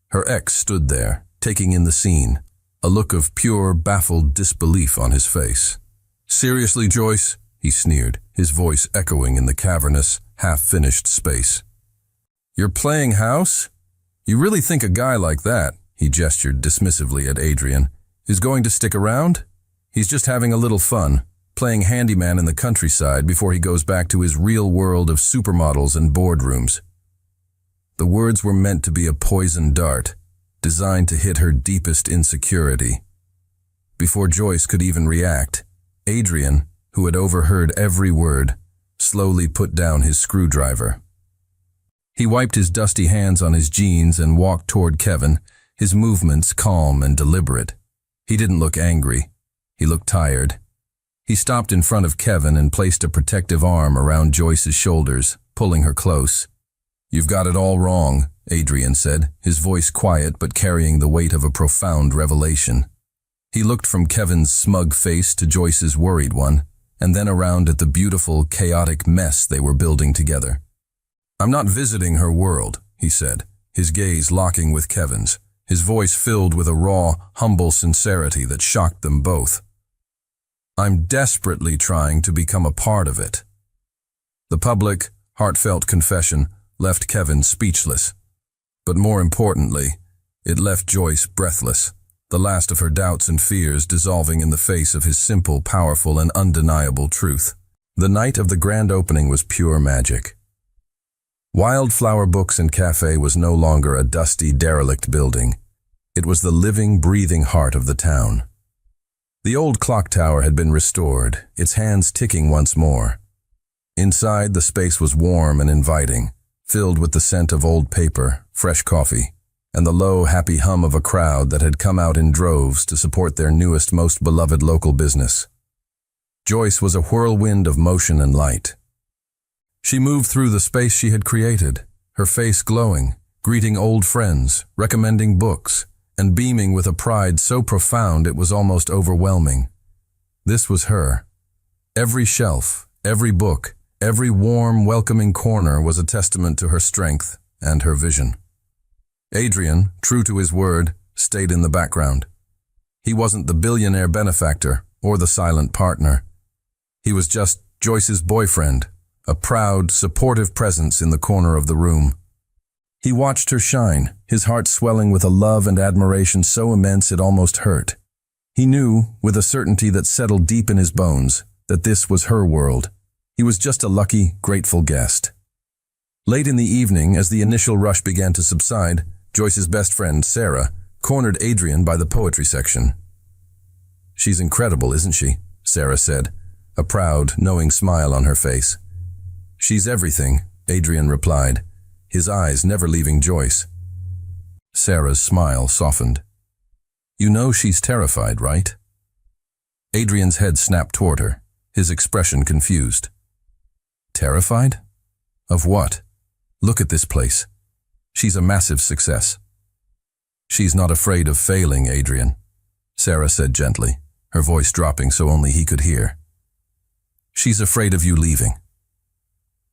Her ex stood there, taking in the scene, a look of pure, baffled disbelief on his face. "Seriously, Joyce?" he sneered, his voice echoing in the cavernous, half-finished space. "You're playing house? You really think a guy like that," he gestured dismissively at Adrian, "is going to stick around? He's just having a little fun, playing handyman in the countryside before he goes back to his real world of supermodels and boardrooms." The words were meant to be a poison dart, designed to hit her deepest insecurity. Before Joyce could even react, Adrian, who had overheard every word, slowly put down his screwdriver. He wiped his dusty hands on his jeans and walked toward Kevin, his movements calm and deliberate. He didn't look angry. He looked tired. He stopped in front of Kevin and placed a protective arm around Joyce's shoulders, pulling her close. "You've got it all wrong," Adrian said, his voice quiet but carrying the weight of a profound revelation. He looked from Kevin's smug face to Joyce's worried one, and then around at the beautiful, chaotic mess they were building together. "I'm not visiting her world," he said, his gaze locking with Kevin's, his voice filled with a raw, humble sincerity that shocked them both. "I'm desperately trying to become a part of it." The public, heartfelt confession left Kevin speechless. But more importantly, it left Joyce breathless, the last of her doubts and fears dissolving in the face of his simple, powerful, and undeniable truth. The night of the grand opening was pure magic. Wildflower Books and Cafe was no longer a dusty, derelict building. It was the living, breathing heart of the town. The old clock tower had been restored, its hands ticking once more. Inside, the space was warm and inviting, filled with the scent of old paper, fresh coffee, and the low, happy hum of a crowd that had come out in droves to support their newest, most beloved local business. Joyce was a whirlwind of motion and light. She moved through the space she had created, her face glowing, greeting old friends, recommending books, and beaming with a pride so profound it was almost overwhelming. This was her. Every shelf, every book, every warm, welcoming corner was a testament to her strength and her vision. Adrian, true to his word, stayed in the background. He wasn't the billionaire benefactor or the silent partner. He was just Joyce's boyfriend, a proud, supportive presence in the corner of the room. He watched her shine, his heart swelling with a love and admiration so immense it almost hurt. He knew, with a certainty that settled deep in his bones, that this was her world. He was just a lucky, grateful guest. Late in the evening, as the initial rush began to subside, Joyce's best friend, Sarah, cornered Adrian by the poetry section. "She's incredible, isn't she?" Sarah said, a proud, knowing smile on her face. "She's everything," Adrian replied, his eyes never leaving Joyce. Sarah's smile softened. "You know she's terrified, right?" Adrian's head snapped toward her, his expression confused. Terrified? Of what? Look at this place. She's a massive success. She's not afraid of failing, Adrian, Sarah said gently, her voice dropping so only he could hear. She's afraid of you leaving.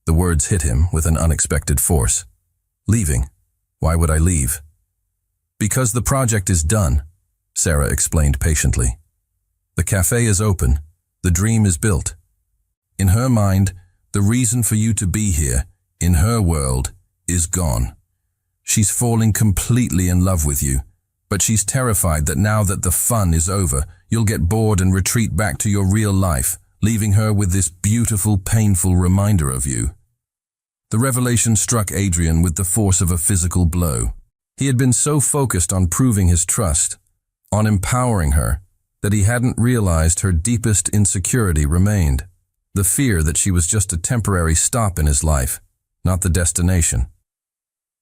The words hit him with an unexpected force. Leaving? Why would I leave? Because the project is done, Sarah explained patiently. The cafe is open. The dream is built. In her mind, the reason for you to be here, in her world, is gone. She's falling completely in love with you, but she's terrified that now that the fun is over, you'll get bored and retreat back to your real life, leaving her with this beautiful, painful reminder of you. The revelation struck Adrian with the force of a physical blow. He had been so focused on proving his trust, on empowering her, that he hadn't realized her deepest insecurity remained. The fear that she was just a temporary stop in his life, not the destination.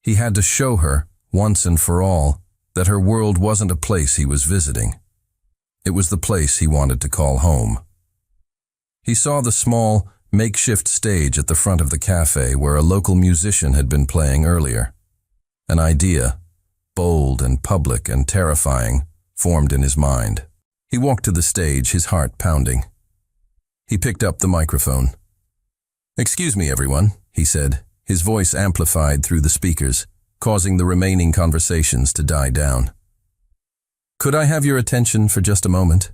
He had to show her, once and for all, that her world wasn't a place he was visiting. It was the place he wanted to call home. He saw the small, makeshift stage at the front of the cafe where a local musician had been playing earlier. An idea, bold and public and terrifying, formed in his mind. He walked to the stage, his heart pounding. He picked up the microphone. "Excuse me, everyone," he said, his voice amplified through the speakers, causing the remaining conversations to die down. "Could I have your attention for just a moment?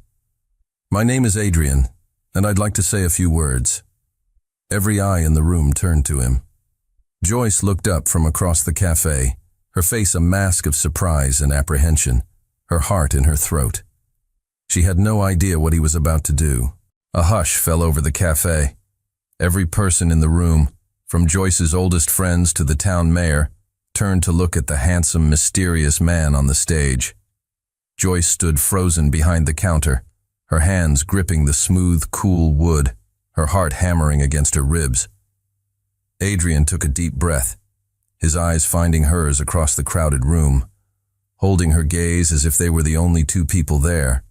My name is Adrian, and I'd like to say a few words." Every eye in the room turned to him. Joyce looked up from across the cafe, her face a mask of surprise and apprehension, her heart in her throat. She had no idea what he was about to do. A hush fell over the cafe. Every person in the room, from Joyce's oldest friends to the town mayor, turned to look at the handsome, mysterious man on the stage. Joyce stood frozen behind the counter, her hands gripping the smooth, cool wood, her heart hammering against her ribs. Adrian took a deep breath, his eyes finding hers across the crowded room, holding her gaze as if they were the only two people there.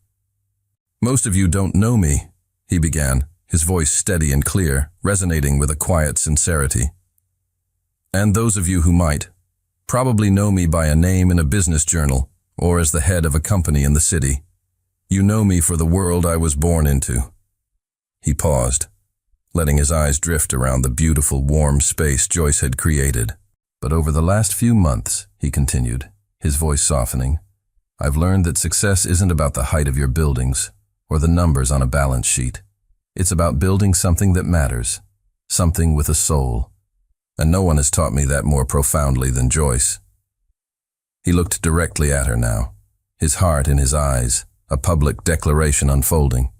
"Most of you don't know me," he began, his voice steady and clear, resonating with a quiet sincerity. "And those of you who might, probably know me by a name in a business journal or as the head of a company in the city. You know me for the world I was born into." He paused, letting his eyes drift around the beautiful, warm space Joyce had created. "But over the last few months," he continued, his voice softening, "I've learned that success isn't about the height of your buildings or the numbers on a balance sheet. It's about building something that matters, something with a soul. And no one has taught me that more profoundly than Joyce." He looked directly at her now, his heart in his eyes, a public declaration unfolding.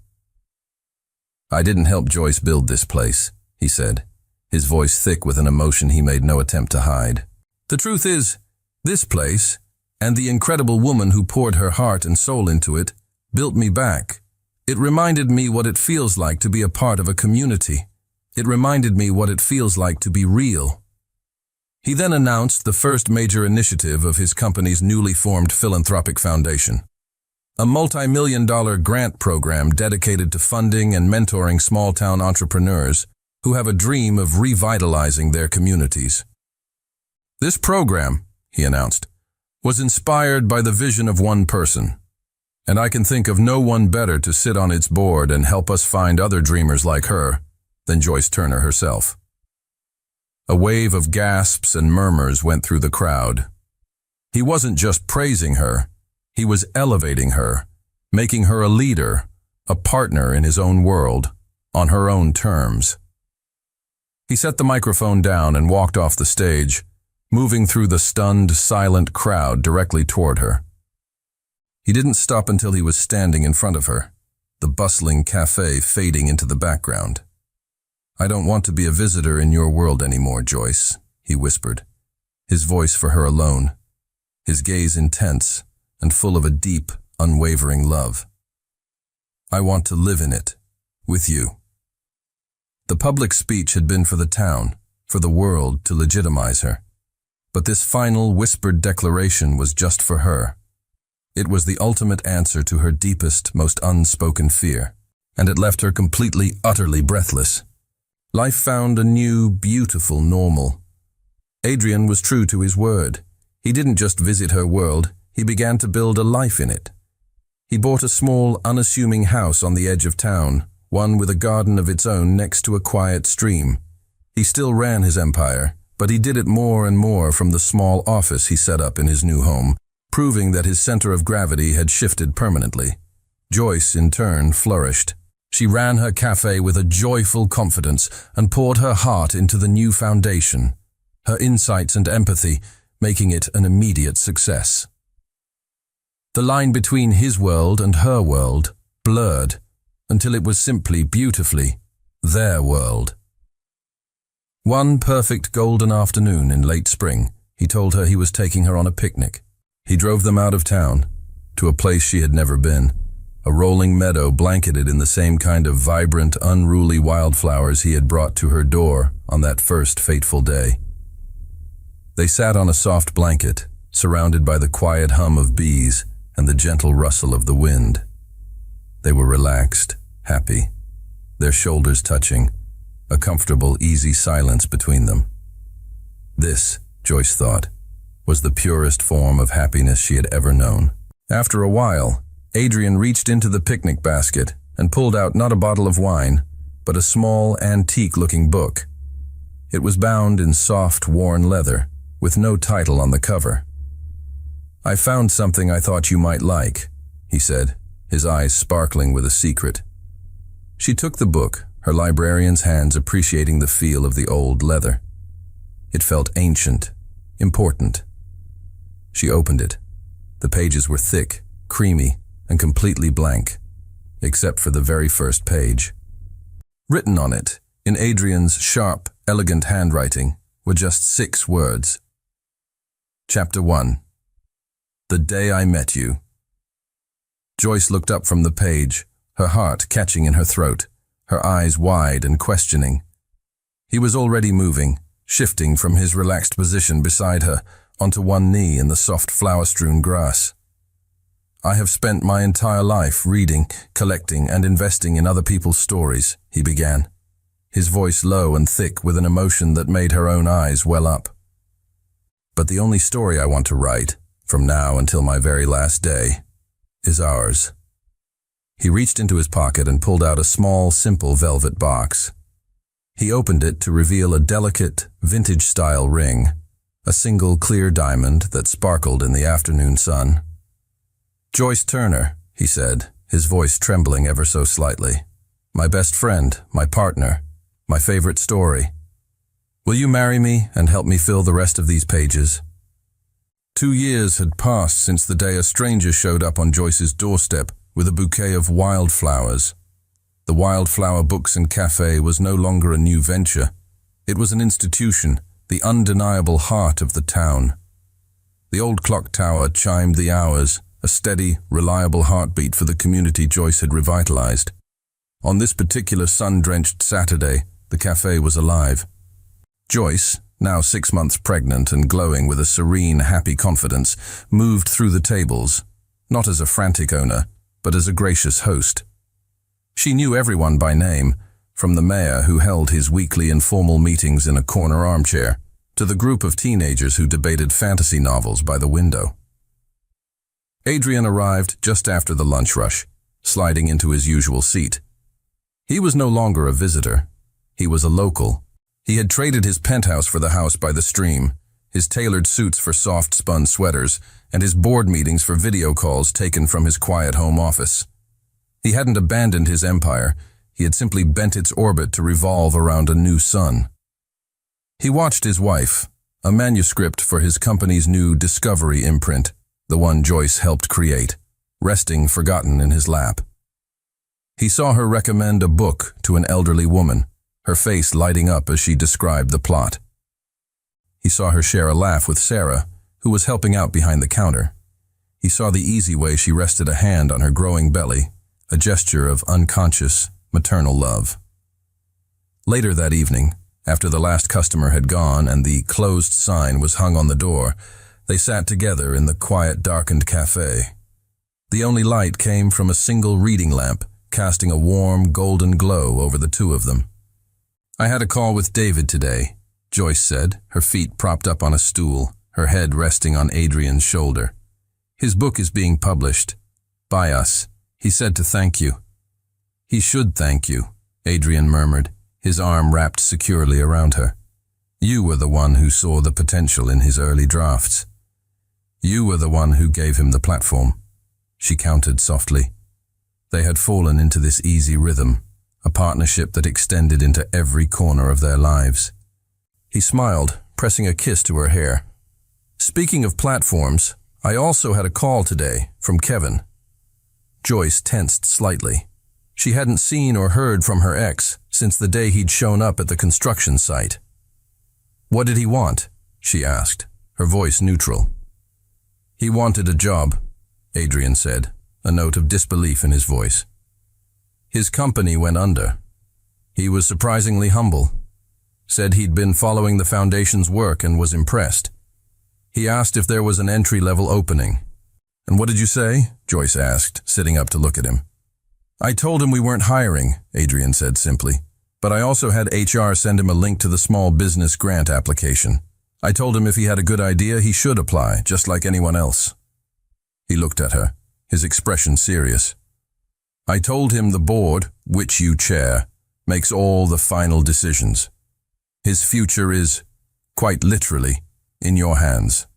"I didn't help Joyce build this place," he said, his voice thick with an emotion he made no attempt to hide. "The truth is, this place, and the incredible woman who poured her heart and soul into it, built me back. It reminded me what it feels like to be a part of a community. It reminded me what it feels like to be real." He then announced the first major initiative of his company's newly formed philanthropic foundation, a multi-million-dollar grant program dedicated to funding and mentoring small-town entrepreneurs who have a dream of revitalizing their communities. "This program," he announced, "was inspired by the vision of one person, and I can think of no one better to sit on its board and help us find other dreamers like her than Joyce Turner herself." A wave of gasps and murmurs went through the crowd. He wasn't just praising her, he was elevating her, making her a leader, a partner in his own world, on her own terms. He set the microphone down and walked off the stage, moving through the stunned, silent crowd directly toward her. He didn't stop until he was standing in front of her, the bustling cafe fading into the background. "I don't want to be a visitor in your world anymore, Joyce," he whispered, his voice for her alone, his gaze intense and full of a deep, unwavering love. "I want to live in it, with you." The public speech had been for the town, for the world to legitimize her. But this final whispered declaration was just for her. It was the ultimate answer to her deepest, most unspoken fear. and it left her completely, utterly breathless. Life found a new, beautiful normal. Adrian was true to his word. He didn't just visit her world, he began to build a life in it. He bought a small, unassuming house on the edge of town, one with a garden of its own next to a quiet stream. He still ran his empire, but he did it more and more from the small office he set up in his new home, proving that his center of gravity had shifted permanently. Joyce, in turn, flourished. She ran her cafe with a joyful confidence and poured her heart into the new foundation, her insights and empathy making it an immediate success. The line between his world and her world blurred until it was simply, beautifully, their world. One perfect golden afternoon in late spring, he told her he was taking her on a picnic. He drove them out of town, to a place she had never been, a rolling meadow blanketed in the same kind of vibrant, unruly wildflowers he had brought to her door on that first fateful day. They sat on a soft blanket, surrounded by the quiet hum of bees and the gentle rustle of the wind. They were relaxed, happy, their shoulders touching, a comfortable, easy silence between them. This, Joyce thought, was the purest form of happiness she had ever known. After a while, Adrian reached into the picnic basket and pulled out not a bottle of wine, but a small, antique-looking book. It was bound in soft, worn leather, with no title on the cover. "I found something I thought you might like," he said, his eyes sparkling with a secret. She took the book, her librarian's hands appreciating the feel of the old leather. It felt ancient, important. She opened it. The pages were thick, creamy, and completely blank, except for the very first page. Written on it, in Adrian's sharp, elegant handwriting, were just 6 words. Chapter 1. The Day I Met You. Joyce looked up from the page, her heart catching in her throat, her eyes wide and questioning. He was already moving, shifting from his relaxed position beside her onto one knee in the soft flower-strewn grass. "I have spent my entire life reading, collecting, and investing in other people's stories," he began, his voice low and thick with an emotion that made her own eyes well up. "But the only story I want to write, from now until my very last day, is ours." He reached into his pocket and pulled out a small, simple velvet box. He opened it to reveal a delicate, vintage-style ring, a single clear diamond that sparkled in the afternoon sun. "Joyce Turner," he said, his voice trembling ever so slightly. "My best friend, my partner, my favorite story. Will you marry me and help me fill the rest of these pages?" 2 years had passed since the day a stranger showed up on Joyce's doorstep with a bouquet of wildflowers. The Wildflower Books and Cafe was no longer a new venture. It was an institution, the undeniable heart of the town. The old clock tower chimed the hours, a steady, reliable heartbeat for the community Joyce had revitalized. On this particular sun-drenched Saturday, the cafe was alive. Joyce, now 6 months pregnant and glowing with a serene, happy confidence, moved through the tables, not as a frantic owner, but as a gracious host. She knew everyone by name, from the mayor who held his weekly informal meetings in a corner armchair, to the group of teenagers who debated fantasy novels by the window. Adrian arrived just after the lunch rush, sliding into his usual seat. He was no longer a visitor. He was a local. He had traded his penthouse for the house by the stream, his tailored suits for soft spun sweaters, and his board meetings for video calls taken from his quiet home office. He hadn't abandoned his empire, he had simply bent its orbit to revolve around a new sun. He watched his wife, a manuscript for his company's new Discovery imprint, the one Joyce helped create, resting forgotten in his lap. He saw her recommend a book to an elderly woman, her face lighting up as she described the plot. He saw her share a laugh with Sarah, who was helping out behind the counter. He saw the easy way she rested a hand on her growing belly, a gesture of unconscious, maternal love. Later that evening, after the last customer had gone and the closed sign was hung on the door, they sat together in the quiet, darkened cafe. The only light came from a single reading lamp casting a warm, golden glow over the two of them. "I had a call with David today," Joyce said, her feet propped up on a stool, her head resting on Adrian's shoulder. "His book is being published. By us. He said to thank you." "He should thank you," Adrian murmured, his arm wrapped securely around her. "You were the one who saw the potential in his early drafts. You were the one who gave him the platform." She counted softly. They had fallen into this easy rhythm, a partnership that extended into every corner of their lives. He smiled, pressing a kiss to her hair. "Speaking of platforms, I also had a call today from Kevin." Joyce tensed slightly. She hadn't seen or heard from her ex since the day he'd shown up at the construction site. "What did he want?" she asked, her voice neutral. "He wanted a job," Adrian said, a note of disbelief in his voice. "His company went under. He was surprisingly humble. Said he'd been following the foundation's work and was impressed. He asked if there was an entry-level opening." "And what did you say?" Joyce asked, sitting up to look at him. "I told him we weren't hiring," Adrian said simply. "But I also had HR send him a link to the small business grant application. I told him if he had a good idea, he should apply, just like anyone else." He looked at her, his expression serious. "I told him the board, which you chair, makes all the final decisions. His future is, quite literally, in your hands."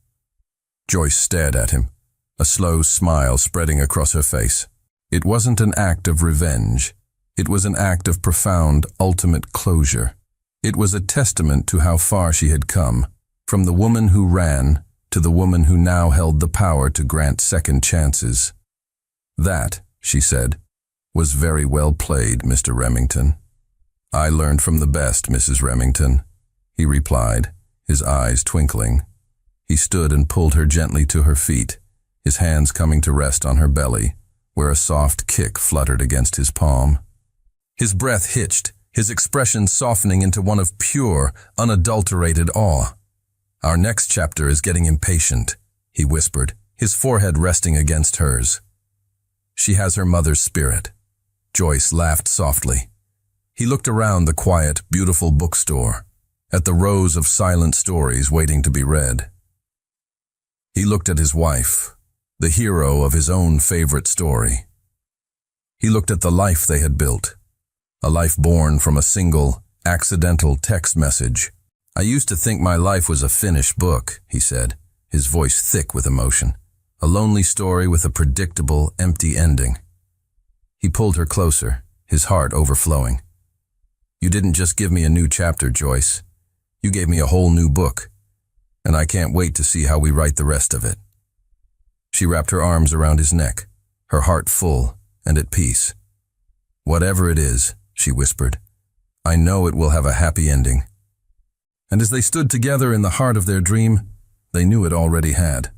Joyce stared at him, a slow smile spreading across her face. It wasn't an act of revenge. It was an act of profound, ultimate closure. It was a testament to how far she had come, from the woman who ran to the woman who now held the power to grant second chances. "That," she said, "was very well played, Mr. Remington." "I learned from the best, Mrs. Remington," he replied, his eyes twinkling. He stood and pulled her gently to her feet, his hands coming to rest on her belly, where a soft kick fluttered against his palm. His breath hitched, his expression softening into one of pure, unadulterated awe. "Our next chapter is getting impatient," he whispered, his forehead resting against hers. "She has her mother's spirit." Joyce laughed softly. He looked around the quiet, beautiful bookstore, at the rows of silent stories waiting to be read. He looked at his wife, the hero of his own favorite story. He looked at the life they had built, a life born from a single, accidental text message. "I used to think my life was a finished book," he said, his voice thick with emotion. "A lonely story with a predictable, empty ending." He pulled her closer, his heart overflowing. "You didn't just give me a new chapter, Joyce. You gave me a whole new book, and I can't wait to see how we write the rest of it." She wrapped her arms around his neck, her heart full and at peace. "Whatever it is," she whispered, "I know it will have a happy ending." And as they stood together in the heart of their dream, they knew it already had.